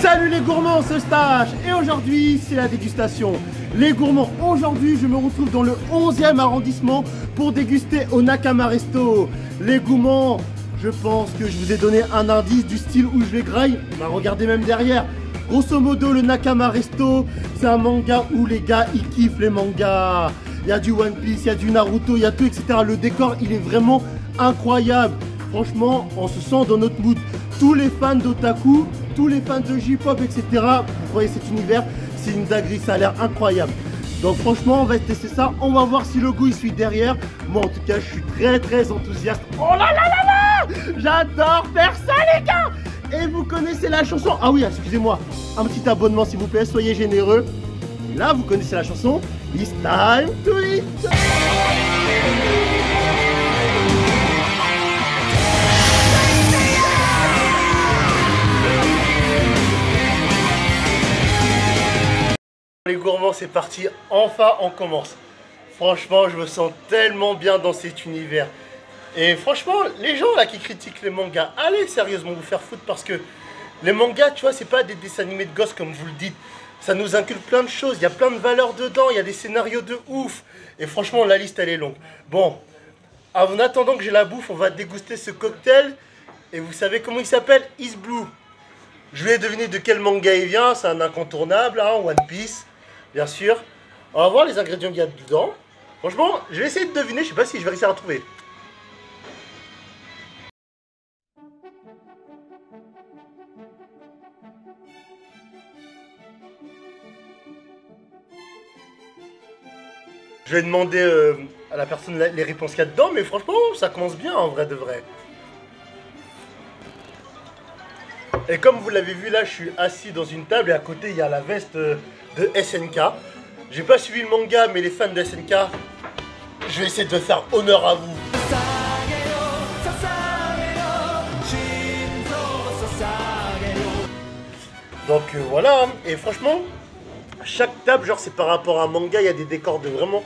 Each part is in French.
Salut les gourmands, c'est Eustache et aujourd'hui c'est la dégustation. Les gourmands, aujourd'hui je me retrouve dans le 11e arrondissement pour déguster au Nakama Resto. Les gourmands, je pense que je vous ai donné un indice du style où je les graille. Bah, regardez même derrière. Grosso modo, le Nakama Resto, c'est un manga où les gars ils kiffent les mangas. Il y a du One Piece, il y a du Naruto, il y a tout, etc. Le décor il est vraiment incroyable. Franchement, on se sent dans notre mood. Tous les fans d'otaku, tous les fans de J-pop, etc. Vous voyez cet univers, c'est une dinguerie, ça a l'air incroyable. Donc franchement, on va tester ça. On va voir si le goût il suit derrière. Moi en tout cas, je suis très enthousiaste. Oh là là là là! J'adore faire ça les gars! Et vous connaissez la chanson? Ah oui, excusez-moi. Un petit abonnement s'il vous plaît, soyez généreux. Et là, vous connaissez la chanson. It's time to eat! Les gourmands, c'est parti, enfin on commence. Franchement, je me sens tellement bien dans cet univers. Et franchement, les gens là qui critiquent les mangas, allez sérieusement vous faire foutre parce que les mangas, tu vois, c'est pas des dessins animés de gosses comme vous le dites. Ça nous inculque plein de choses, il y a plein de valeurs dedans, il y a des scénarios de ouf. Et franchement, la liste elle est longue. Bon, en attendant que j'ai la bouffe, on va déguster ce cocktail. Et vous savez comment il s'appelle? Is Blue. Je vais deviner de quel manga il vient, c'est un incontournable, hein, One Piece. Bien sûr. On va voir les ingrédients qu'il y a dedans. Franchement, je vais essayer de deviner. Je sais pas si je vais réussir à trouver. Je vais demander à la personne les réponses qu'il y a dedans. Mais franchement, ça commence bien en vrai de vrai. Et comme vous l'avez vu là, je suis assis dans une table et à côté il y a la veste de SNK. J'ai pas suivi le manga, mais les fans de SNK, je vais essayer de faire honneur à vous. Donc voilà, et franchement, chaque table, genre c'est par rapport à un manga, il y a des décors de vraiment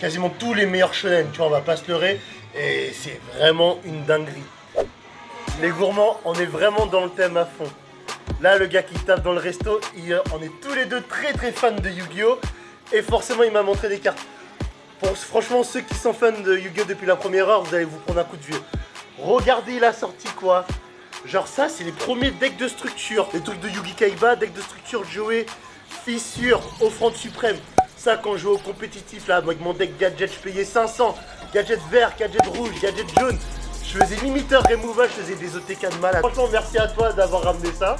quasiment tous les meilleurs shonen, tu vois, on va pas se leurrer, et c'est vraiment une dinguerie. Les gourmands, on est vraiment dans le thème à fond. Là, le gars qui tape dans le resto, on est tous les deux très fans de Yu-Gi-Oh! Et forcément, il m'a montré des cartes. Franchement, ceux qui sont fans de Yu-Gi-Oh! Depuis la première heure, vous allez vous prendre un coup de vieux. Regardez, il a sorti quoi? Genre ça, c'est les premiers decks de structure. Les trucs de Yugi Kaiba, deck de structure Joey, Fissure, Offrande Suprême. Ça, quand je jouais au compétitif, là, avec mon deck gadget, je payais 500. Gadget vert, gadget rouge, gadget jaune. Je faisais limiteur removal, je faisais des OTK de malade. Franchement, merci à toi d'avoir ramené ça.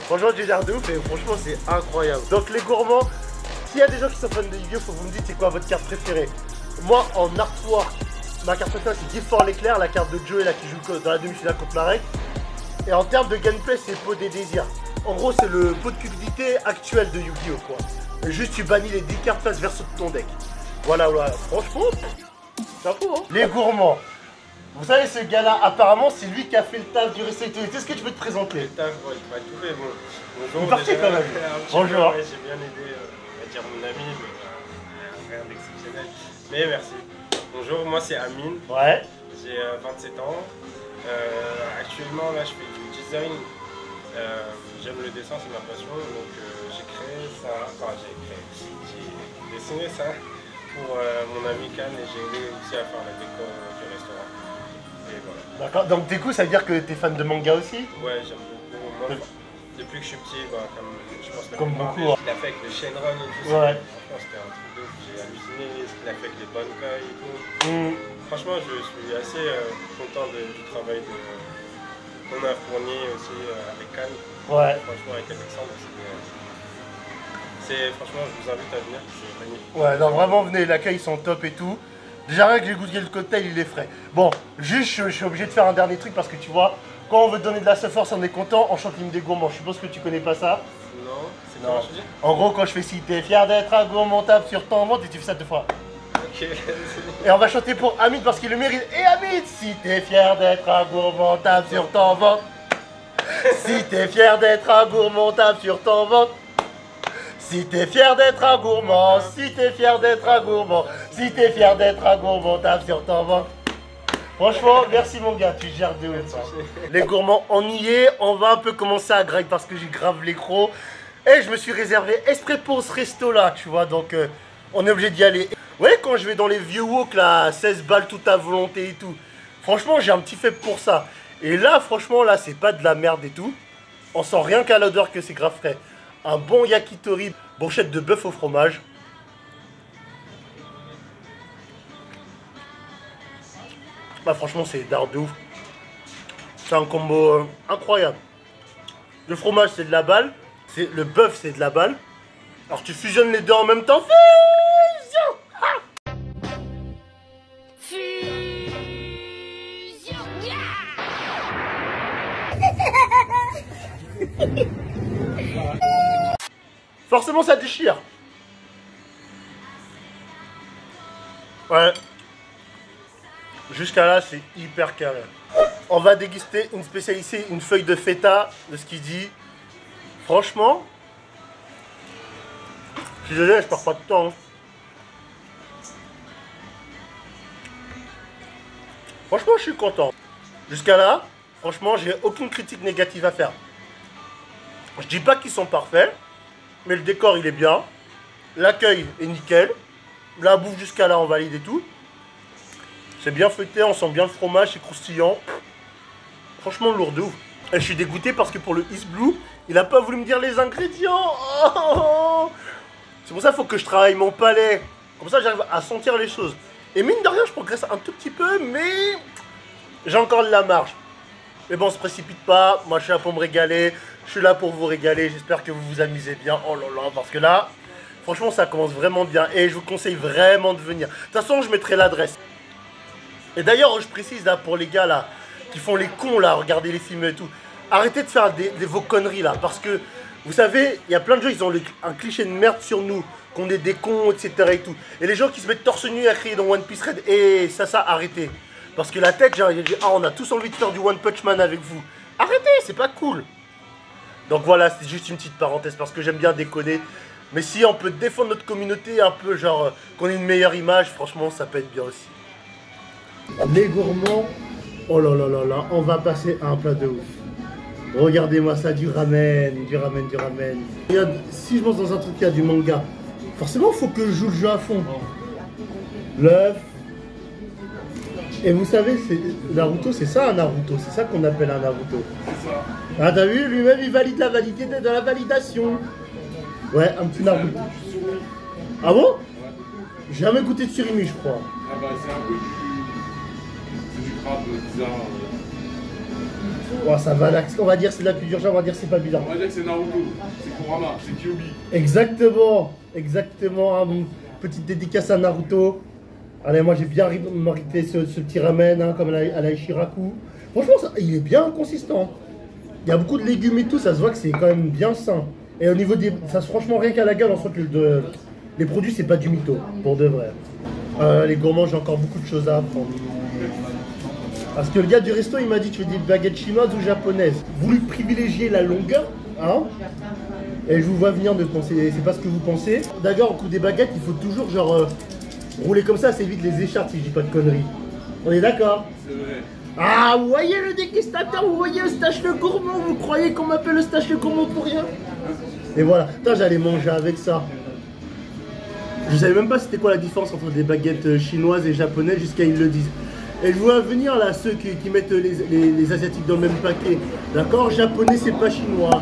Franchement, j'ai l'air de ouf et franchement, c'est incroyable. Donc, les gourmands, s'il y a des gens qui sont fans de Yu-Gi-Oh, faut que vous me dites c'est quoi votre carte préférée. Moi, en artwork, ma carte préférée, c'est Gift l'éclair, la carte de Joey là qui joue dans la demi-finale contre Marek. Et en termes de gameplay, c'est Pot des désirs. En gros, c'est le pot de cupidité actuel de Yu-Gi-Oh, quoi. Et juste, tu bannis les 10 cartes face verso de ton deck. Voilà. Franchement, chapeau, hein. Les gourmands. Vous savez, ce gars-là, apparemment, c'est lui qui a fait le taf du resto. Est-ce que tu peux te présenter? Le taf, ouais, il m'a tout fait. Bon, bonjour. Il est parti quand même. Bonjour. Ouais, j'ai bien aidé, on va dire mon ami, mais rien d'exceptionnel. Mais merci. Bonjour, moi c'est Amine. Ouais. J'ai 27 ans. Actuellement, là, je fais du design. J'aime le dessin, c'est ma passion. Donc, j'ai créé ça. Enfin, j'ai dessiné ça pour mon ami Can et j'ai aidé aussi à faire la déco du restaurant. Voilà. D'accord, donc du coup ça veut dire que t'es fan de manga aussi? Ouais, j'aime beaucoup. Moi, depuis que je suis petit, bah, comme je pense que comme beaucoup. Ce qu'il a fait avec le Shenron et tout ouais. Ça, franchement c'était un truc de ouf. J'ai halluciné ce qu'il a fait avec les Bankai et tout. Franchement, je suis assez content du travail qu'on a fourni aussi avec Cannes. Ouais. Franchement, avec Alexandre, franchement, je vous invite à venir, c'est magnifique. Ouais, non, vraiment, venez, l'accueil, ils sont top et tout. Déjà, rien que j'ai goûté le cocktail, il est frais. Bon, juste, je suis obligé de faire un dernier truc parce que tu vois, quand on veut donner de la force, on est content, on chante l'hymne des gourmands. Je suppose que tu connais pas ça. Non, c'est comment je dis? En gros, quand je fais si t'es fier d'être un gourmand, tape sur ton ventre et tu fais ça 2 fois. Ok. Et on va chanter pour Hamid parce qu'il le mérite. Et Hamid, si t'es fier d'être un gourmand, tape sur ton ventre. Si t'es fier d'être un gourmand, tape sur ton ventre. Si t'es fier d'être un gourmand, si t'es fier d'être un gourmand, si t'es fier d'être un gourmand, tape sur ton ventre. Franchement, merci mon gars, tu gères de ouf. Les gourmands, on y est, on va un peu commencer à grind parce que j'ai grave les crocs. Et je me suis réservé exprès pour ce resto là, tu vois, donc on est obligé d'y aller. Ouais, quand je vais dans les vieux wok là, 16 balles tout à volonté et tout. Franchement, j'ai un petit faible pour ça. Et là, franchement, là, c'est pas de la merde et tout. On sent rien qu'à l'odeur que c'est grave frais. Un bon yakitori, brochette de bœuf au fromage. Bah franchement, c'est d'art de ouf. C'est un combo incroyable. Le fromage, c'est de la balle. Le bœuf, c'est de la balle. Alors tu fusionnes les deux en même temps. Forcément ça déchire. Ouais. Jusqu'à là c'est hyper carré. On va déguster une spécialité, une feuille de feta de ce qu'il dit. Franchement, je suis désolé, je perds pas de temps. Hein. Franchement je suis content. Jusqu'à là, franchement j'ai aucune critique négative à faire. Je dis pas qu'ils sont parfaits, mais le décor il est bien, l'accueil est nickel, la bouffe jusqu'à là on valide et tout. C'est bien feuilleté, on sent bien le fromage, c'est croustillant. Franchement lourd de ouf. Et je suis dégoûté parce que pour le East Blue, il a pas voulu me dire les ingrédients. Oh, c'est pour ça qu'il faut que je travaille mon palais. Comme ça j'arrive à sentir les choses. Et mine de rien je progresse un tout petit peu, mais j'ai encore de la marge. Mais bon, on se précipite pas, moi je suis là pour me régaler, je suis là pour vous régaler, j'espère que vous vous amusez bien, oh là là, parce que là, franchement ça commence vraiment bien, et je vous conseille vraiment de venir. De toute façon, je mettrai l'adresse. Et d'ailleurs, je précise là, pour les gars là, qui font les cons là, regardez les films et tout, arrêtez de faire vos conneries là, parce que, vous savez, il y a plein de gens, ils ont un cliché de merde sur nous, qu'on est des cons, etc. et tout. Et les gens qui se mettent torse nu à crier dans One Piece Red, et ça, arrêtez. Parce que la tête, genre, il dit, ah, on a tous envie de faire du One Punch Man avec vous. Arrêtez, c'est pas cool. Donc voilà, c'est juste une petite parenthèse parce que j'aime bien déconner. Mais si on peut défendre notre communauté un peu, genre, qu'on ait une meilleure image, franchement, ça peut être bien aussi. Les gourmands, oh là là là là, on va passer à un plat de ouf. Regardez-moi ça, du ramen, du ramen, du ramen. Regarde, si je pense dans un truc qui a du manga, forcément, il faut que je joue le jeu à fond. L'œuf. Et vous savez, Naruto, c'est ça un Naruto, c'est ça qu'on appelle un Naruto. C'est ça. Ah t'as vu, lui-même il valide la validité de la validation. Ouais, un petit Naruto. Ah bon? Ouais. J'ai jamais goûté de surimi, je crois. Ah bah c'est un peu du crabe bizarre. Ouais, ça va, là, on va dire c'est de la culture, on va dire c'est pas bizarre. On va dire que c'est Naruto, c'est Kurama, c'est Kyobi. Exactement, exactement, hein, petite dédicace à Naruto. Allez, moi j'ai bien mérité ce petit ramen, hein, comme à la Ishiraku. Franchement, il est bien consistant. Il y a beaucoup de légumes et tout, ça se voit que c'est quand même bien sain. Et au niveau des... Ça, franchement, rien qu'à la gueule, on sent que les produits, c'est pas du mytho, pour de vrai. Les gourmands, j'ai encore beaucoup de choses à apprendre. Parce que le gars du resto, il m'a dit, tu veux des baguettes chinoises ou japonaises? Vous lui privilégiez la longueur, hein? Et je vous vois venir de penser, c'est pas ce que vous pensez. D'ailleurs, au coup des baguettes, il faut toujours, genre... rouler comme ça évite les écharpes si je dis pas de conneries. On est d'accord? C'est vrai. Ah, vous voyez le dégustateur, vous voyez Eustache le gourmand, vous croyez qu'on m'appelle Eustache le gourmand pour rien? Et voilà, putain j'allais manger avec ça. Je savais même pas c'était quoi la différence entre des baguettes chinoises et japonaises jusqu'à ils le disent. Et je vois venir là ceux qui mettent les asiatiques dans le même paquet. D'accord? Japonais c'est pas chinois.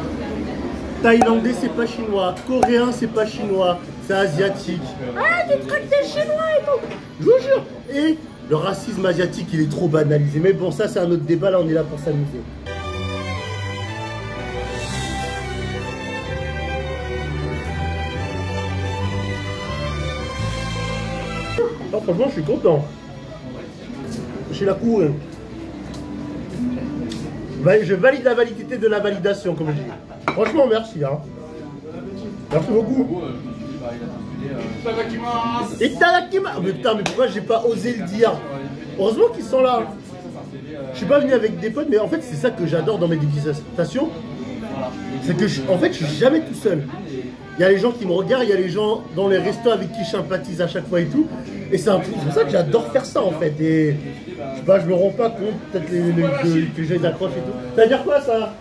Thaïlandais c'est pas chinois. Coréen c'est pas chinois. C'est asiatique. Ah, des trucs des chinois et tout. Je vous jure. Et le racisme asiatique, il est trop banalisé. Mais bon, ça, c'est un autre débat. Là, on est là pour s'amuser. Oh, franchement, je suis content. J'ai la cour. Je valide la validité de la validation, comme je dis. Franchement, merci. Hein. Merci beaucoup. Itadakimasu. Mais putain, mais pourquoi j'ai pas osé le dire? Heureusement qu'ils sont là. Je suis pas venu avec des potes, mais en fait c'est ça que j'adore dans mes dégustations. C'est que en fait je suis jamais tout seul. Il y a les gens qui me regardent, il y a les gens dans les restos avec qui je sympathise à chaque fois et tout. Et c'est pour ça que j'adore faire ça en fait. Et je Bah, je me rends pas compte, peut-être que j'ai d'accroche et tout. Ça veut dire quoi ça?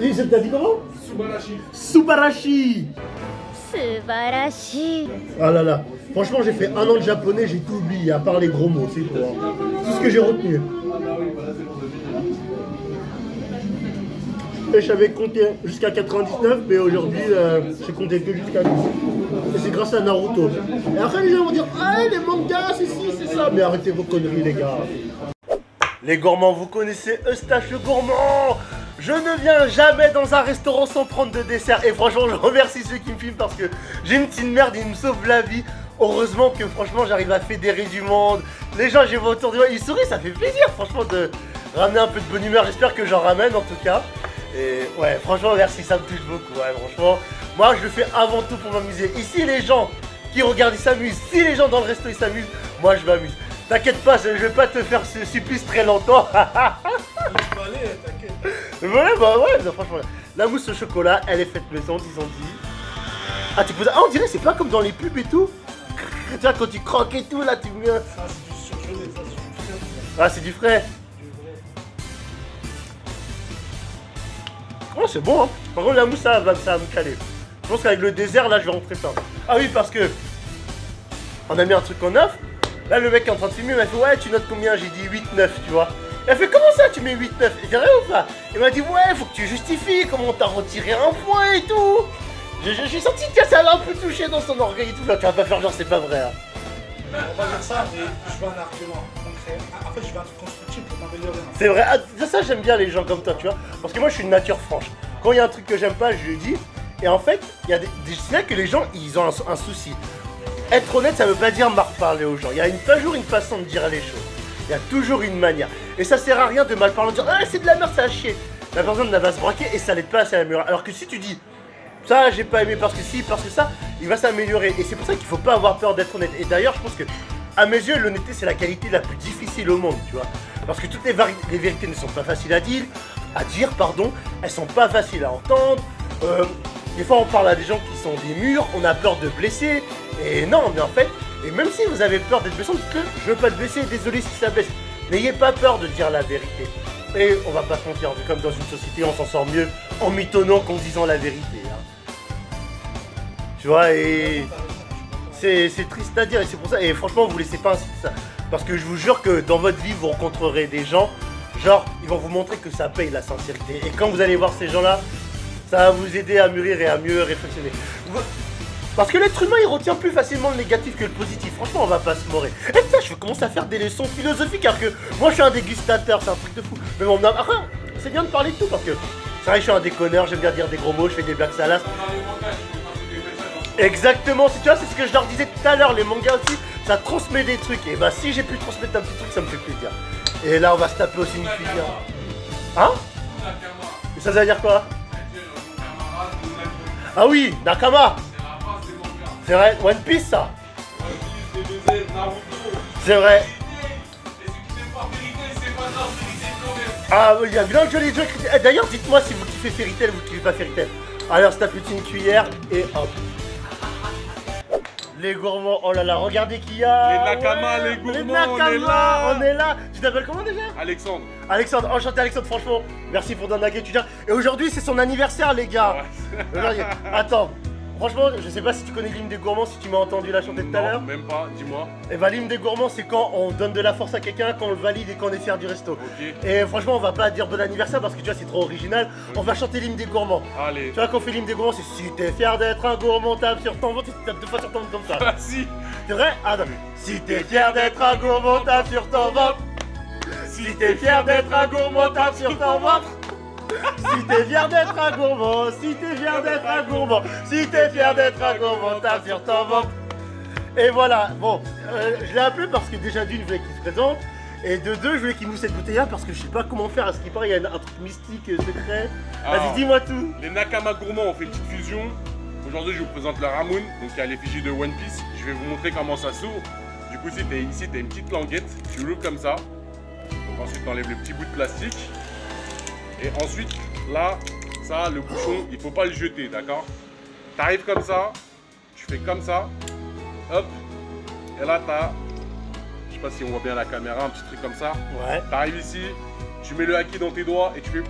Et t'as dit comment? Subarashi. Subarashi. Subarashi. Ah là là, franchement j'ai fait 1 an de japonais, j'ai tout oublié, à part les gros mots, c'est tout. Tout ce que j'ai retenu. Et j'avais compté jusqu'à 99, mais aujourd'hui j'ai compté que jusqu'à 10. Et c'est grâce à Naruto. Et après les gens vont dire, ah les mangas, c'est ci, c'est ça. Mais arrêtez vos conneries les gars. Les gourmands, vous connaissez Eustache le gourmand. Je ne viens jamais dans un restaurant sans prendre de dessert. Et franchement, je remercie ceux qui me filment parce que j'ai une petite merde, ils me sauvent la vie. Heureusement que franchement, j'arrive à fédérer du monde. Les gens, j'ai vu autour de moi, ils sourient, ça fait plaisir franchement de ramener un peu de bonne humeur. J'espère que j'en ramène en tout cas. Et ouais, franchement, merci, ça me touche beaucoup. Ouais, franchement, moi, je le fais avant tout pour m'amuser. Ici, les gens qui regardent, ils s'amusent. Si les gens dans le resto, ils s'amusent, moi, je m'amuse. T'inquiète pas, je vais pas te faire ce supplice très longtemps. Voilà, bah ouais, non, franchement, la mousse au chocolat, elle est faite maison, ils ont dit. Ah, tu peux... Ah, on dirait c'est pas comme dans les pubs et tout. Tu vois, quand tu croques et tout, là, tu mets... Ça, c'est du surgelé, ça, c'est du frais. Ah, c'est du frais. Oh, c'est bon, hein. Par contre, la mousse, ça va me caler. Je pense qu'avec le désert, là, je vais rentrer ça. Ah oui, parce que... On a mis un truc en offre. Là, le mec est en train de filmer, il m'a fait, ouais, tu notes combien? J'ai dit 8-9, tu vois. Il a fait, comment ça, tu mets 8-9? Et j'ai rien ou pas? Il m'a dit, ouais, faut que tu justifies, comment t'as retiré un point et tout. J'ai senti que ça l'a un peu touché dans son orgueil et tout. Là, tu vas pas faire genre, c'est pas vrai. Hein. On va dire ça, mais je veux un argument concret. En fait, je veux un truc constructif pour m'améliorer. C'est vrai, ah, ça j'aime bien les gens comme toi, tu vois. Parce que moi, je suis une nature franche. Quand il y a un truc que j'aime pas, je lui dis. Et en fait, il y a c'est vrai que les gens, ils ont un souci. Être honnête, ça veut pas dire mal parler aux gens. Il y a toujours une façon de dire les choses. Il y a toujours une manière. Et ça sert à rien de mal parler, de dire ah c'est de la merde, ça a chier. La personne elle va se braquer et ça l'aide pas à s'améliorer. Alors que si tu dis ça j'ai pas aimé parce que si, parce que ça, il va s'améliorer. Et c'est pour ça qu'il faut pas avoir peur d'être honnête. Et d'ailleurs je pense que à mes yeux l'honnêteté c'est la qualité la plus difficile au monde, tu vois. Parce que toutes les vérités ne sont pas faciles à dire, pardon, elles sont pas faciles à entendre. Des fois on parle à des gens qui sont des murs, on a peur de blesser. Et non, mais en fait, et même si vous avez peur d'être blessé, dites-le, je veux pas te blesser, désolé si ça blesse. N'ayez pas peur de dire la vérité. Et on va pas se mentir, comme dans une société, on s'en sort mieux en mitonnant qu'en disant la vérité. Hein. Tu vois, et c'est triste à dire, et c'est pour ça, et franchement, vous laissez pas ainsi de ça. Parce que je vous jure que dans votre vie, vous rencontrerez des gens, genre, ils vont vous montrer que ça paye la sincérité. Et quand vous allez voir ces gens-là, ça va vous aider à mûrir et à mieux réflexionner. Parce que l'être humain il retient plus facilement le négatif que le positif. Franchement, on va pas se morer. Et ça, je commence à faire des leçons philosophiques alors que moi je suis un dégustateur, c'est un truc de fou. Mais bon, c'est bien de parler de tout parce que c'est vrai que je suis un déconneur, j'aime bien dire des gros mots, je fais des blagues salaces. Exactement, tu vois, c'est ce que je leur disais tout à l'heure, les mangas aussi, ça transmet des trucs. Et bah, si j'ai pu transmettre un petit truc, ça me fait plaisir. Et là, on va se taper aussi une cuillère. Hein? Et ça veut dire quoi? Ah oui, Nakama! C'est vrai, One Piece ça. C'est vrai. Ah oui, il y a bien que je l'ai déjà écrit. D'ailleurs, dites-moi si vous kiffez Fairy Tail ou vous kiffez pas Fairy Tail. Alors, c'est ta petite cuillère et hop. Les gourmands, oh là là, regardez qu'il y a. Les Nakama, ouais, les gourmands, les Nakama, on est là. Tu t'appelles comment déjà? Alexandre. Alexandre, enchanté Alexandre, franchement. Merci pour donner un étudiant. Et aujourd'hui, c'est son anniversaire, les gars. Ouais. Attends. Franchement, je sais pas si tu connais l'hymne des gourmands, si tu m'as entendu la chanter tout à l'heure. Même pas, dis-moi. Et bah l'hymne des gourmands, c'est quand on donne de la force à quelqu'un, quand on le valide et quand on est fier du resto. Okay. Et franchement, on va pas dire bon anniversaire parce que tu vois, c'est trop original. Okay. On va chanter l'hymne des gourmands. Allez. Tu vois, quand on fait l'hymne des gourmands, c'est si t'es fier d'être un gourmand, tape sur ton ventre et tu tapes 2 fois sur ton ventre comme ça. Ah si. C'est vrai? Ah non. Si t'es fier d'être un gourmand, tape sur ton ventre. Si t'es fier d'être un gourmand, tape sur ton ventre. Si t'es fier d'être un gourmand, si t'es fier d'être un gourmand, si t'es fier d'être un gourmand, tape sur ton ventre. Et voilà, bon, je l'ai appelé parce que déjà d'une, je voulais qu'il se présente. Et de deux, je voulais qu'il mousse cette bouteille là parce que je sais pas comment faire. À ce qui paraît, il y a un truc mystique, secret. Vas-y, dis-moi tout. Les Nakama gourmands ont fait une petite fusion. Aujourd'hui, je vous présente le Ramune, donc il y a l'effigie de One Piece. Je vais vous montrer comment ça s'ouvre. Du coup, ici, t'as une petite languette. Tu l'ouvres comme ça. Donc ensuite, t'enlèves le petit bout de plastique. Et ensuite, là, ça, le bouchon, il faut pas le jeter, d'accord? T'arrives comme ça, tu fais comme ça, hop, et là, t'as sais pas si on voit bien la caméra, un petit truc comme ça. Ouais. T'arrives ici, tu mets le haki dans tes doigts et tu fais.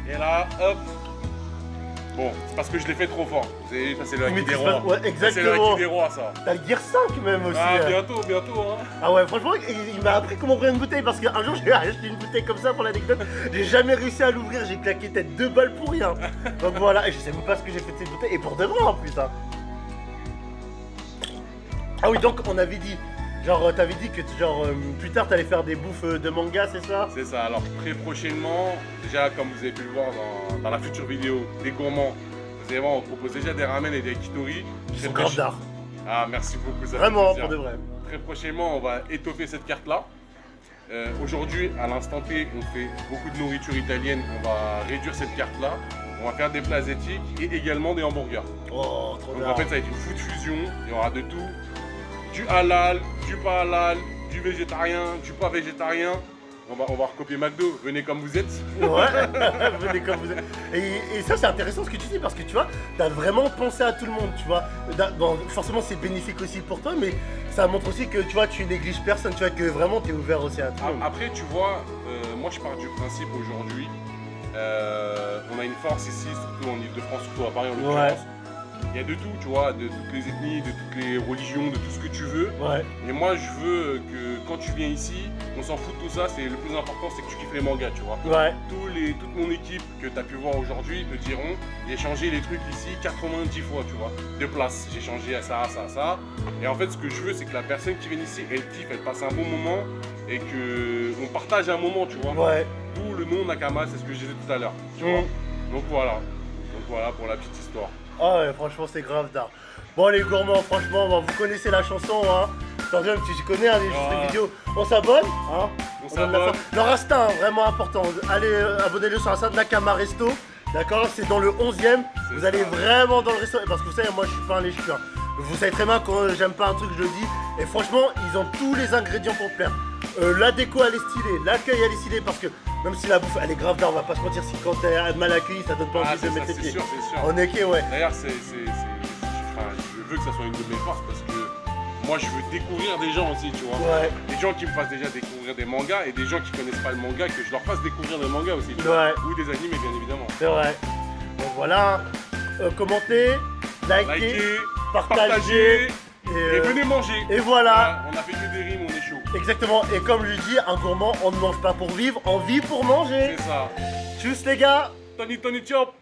Et là, hop. Bon, c'est parce que je l'ai fait trop fort. Vous savez, ça c'est le haki des rois. Ouais, Ça, c'est le exactement. haki des rois, ça. T'as le Gear 5 même aussi. Ah, bientôt, hein. Ah ouais, franchement, il m'a appris comment ouvrir une bouteille parce qu'un jour j'ai acheté une bouteille comme ça pour l'anecdote. J'ai jamais réussi à l'ouvrir, j'ai claqué peut-être 2 balles pour rien. Donc voilà, et je sais même pas ce que j'ai fait de cette bouteille, et pour de vrai en plus. Hein. Ah oui, donc on avait dit, genre t'avais dit que genre plus tard t'allais faire des bouffes de manga, c'est ça? C'est ça, alors très prochainement, déjà comme vous avez pu le voir dans la future vidéo des gourmands, vous allez voir, on propose déjà des ramen et des yakitori. Ils sont grave d'art. Ah, merci beaucoup, ça fait Vraiment, plaisir. pour de vrai. Très prochainement, on va étoffer cette carte-là. Aujourd'hui, à l'instant T, on fait beaucoup de nourriture italienne. On va réduire cette carte-là. On va faire des plats asiatiques et également des hamburgers. Oh, trop Donc bien. en fait, ça va être une food fusion. Il y aura de tout. Du halal, du pas halal, du végétarien, du pas végétarien. On va recopier McDo. Venez comme vous êtes. Ouais, venez comme vous êtes. Et ça, c'est intéressant ce que tu dis parce que tu vois, t'as vraiment pensé à tout le monde, tu vois. Bon, forcément, c'est bénéfique aussi pour toi, mais ça montre aussi que tu vois, tu négliges personne, tu vois, que vraiment t'es ouvert aussi à tout le monde. Après, tu vois, moi je pars du principe aujourd'hui, on a une force ici, surtout en Ile-de-France, surtout à Paris en l'occurrence. Il y a de tout, tu vois, de toutes les ethnies, de toutes les religions, de tout ce que tu veux. Ouais. Et moi, je veux que quand tu viens ici, on s'en fout de tout ça. C'est le plus important, c'est que tu kiffes les mangas, tu vois. Ouais. Toute mon équipe que tu as pu voir aujourd'hui te diront, j'ai changé les trucs ici 90 fois, tu vois, de place. J'ai changé à ça, à ça, à ça. Et en fait, ce que je veux, c'est que la personne qui vient ici, elle kiffe, elle passe un bon moment et que on partage un moment, tu vois. Ouais. D'où le nom Nakama, c'est ce que j'ai dit tout à l'heure, tu vois. Donc voilà pour la petite histoire. Ah ouais, franchement, c'est grave d'art. Bon, les gourmands, franchement, bon, vous connaissez la chanson, hein. Attention, tu connais hein, les vidéos. On s'abonne, hein. On s'abonne. Leur Insta, hein, vraiment important. Allez, abonnez-le sur Insta, Nakama Resto. D'accord, c'est dans le 11e. Vous allez vraiment dans le resto. Parce que vous savez, moi, je suis pas un lécheur. Vous savez très bien quand j'aime pas un truc, je le dis. Et franchement, ils ont tous les ingrédients pour plaire. La déco, elle est stylée. L'accueil, elle est stylée. Parce que même si la bouffe, elle est grave d'art, on va pas se mentir. Si quand t'es mal accueilli, ça donne pas envie de mettre les pieds. C'est sûr. On est ok, ouais. D'ailleurs, je veux que ça soit une de mes forces parce que moi, je veux découvrir des gens aussi, tu vois. Ouais. Des gens qui me fassent déjà découvrir des mangas et des gens qui connaissent pas le manga, que je leur fasse découvrir des mangas aussi, tu vois. Ou des animés, bien évidemment. C'est vrai. Donc voilà. Commentez, likez, partagez. Et venez manger. Et voilà. On a fait que des rimes, on est chaud. Exactement. Et comme je dis, un gourmand, on ne mange pas pour vivre, on vit pour manger. C'est ça. Tchuss les gars. Tony Chop.